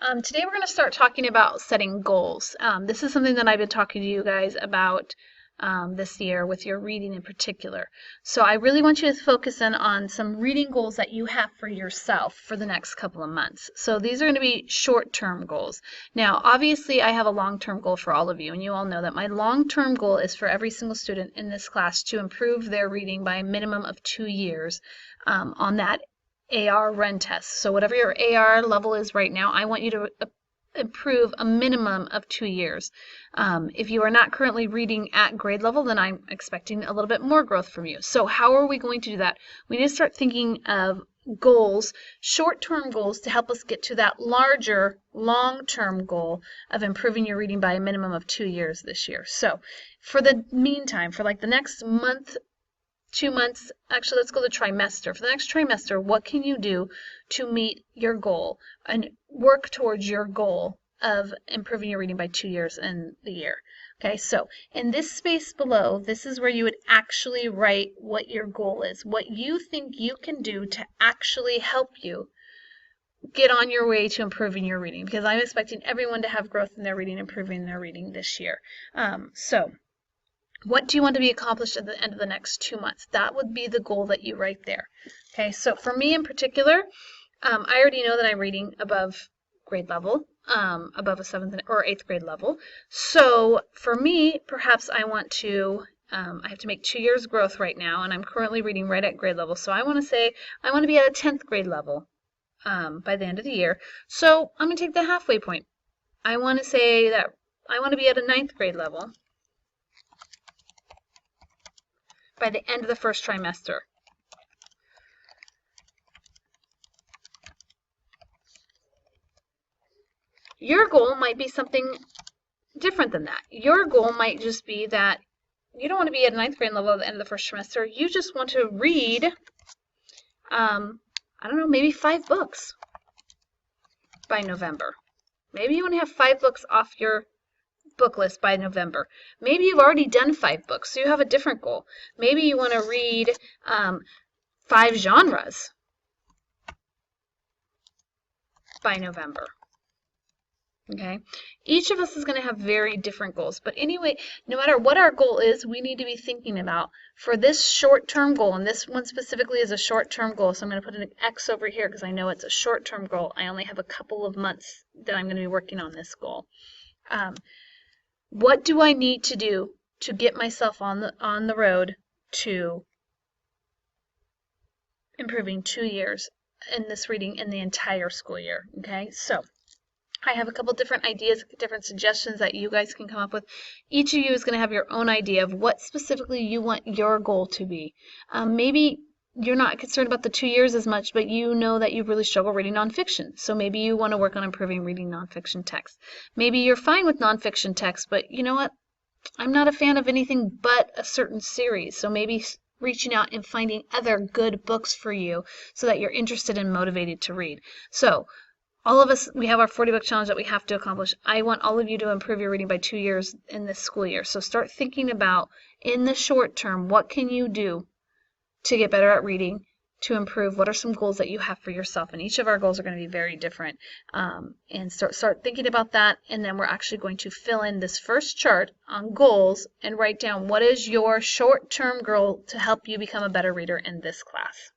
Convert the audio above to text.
Today we're going to start talking about setting goals. This is something that I've been talking to you guys about this year with your reading in particular. So I really want you to focus in on some reading goals that you have for yourself for the next couple of months. So these are going to be short-term goals. Now, obviously, I have a long-term goal for all of you, and you all know that my long-term goal is for every single student in this class to improve their reading by a minimum of 2 years on that AR Ren test. So whatever your AR level is right now, I want you to improve a minimum of 2 years. If you are not currently reading at grade level, then I'm expecting a little bit more growth from you. So how are we going to do that? We need to start thinking of goals, short-term goals, to help us get to that larger long-term goal of improving your reading by a minimum of 2 years this year. So for the meantime, for like the next month, 2 months, actually let's go to trimester. For the next trimester, what can you do to meet your goal and work towards your goal of improving your reading by 2 years in the year? Okay, so in this space below, this is where you would actually write what your goal is, what you think you can do to actually help you get on your way to improving your reading, because I'm expecting everyone to have growth in their reading, improving their reading this year. What do you want to be accomplished at the end of the next 2 months? That would be the goal that you write there. Okay, so for me in particular, I already know that I'm reading above grade level, above a 7th or 8th grade level. So for me, perhaps I want to, I have to make 2 years growth right now, and I'm currently reading right at grade level. So I want to say I want to be at a 10th grade level by the end of the year. So I'm going to take the halfway point. I want to say that I want to be at a 9th grade level by the end of the first trimester. Your goal might be something different than that. Your goal might just be that you don't want to be at 9th grade level at the end of the first trimester. You just want to read, I don't know, maybe 5 books by November. Maybe you want to have 5 books off your book list by November. Maybe you've already done 5 books, so you have a different goal. Maybe you want to read 5 genres by November. Okay, each of us is going to have very different goals, but anyway, no matter what our goal is, we need to be thinking about for this short-term goal, and this one specifically is a short-term goal, so I'm going to put an X over here because I know it's a short-term goal. I only have a couple of months that I'm going to be working on this goal. What do I need to do to get myself on the road to improving 2 years in this reading in the entire school year? Okay, so I have a couple different ideas, different suggestions that you guys can come up with. Each of you is going to have your own idea of what specifically you want your goal to be. Maybe you're not concerned about the 2 years as much, but you know that you really struggle reading nonfiction. So maybe you want to work on improving reading nonfiction text. Maybe you're fine with nonfiction text, but you know what? I'm not a fan of anything but a certain series. So maybe reaching out and finding other good books for you so that you're interested and motivated to read. So all of us, we have our 40-book challenge that we have to accomplish. I want all of you to improve your reading by 2 years in this school year. So start thinking about, in the short term, what can you do to get better at reading, to improve? What are some goals that you have for yourself? And each of our goals are going to be very different. And start thinking about that, and then we're actually going to fill in this first chart on goals and write down what is your short-term goal to help you become a better reader in this class.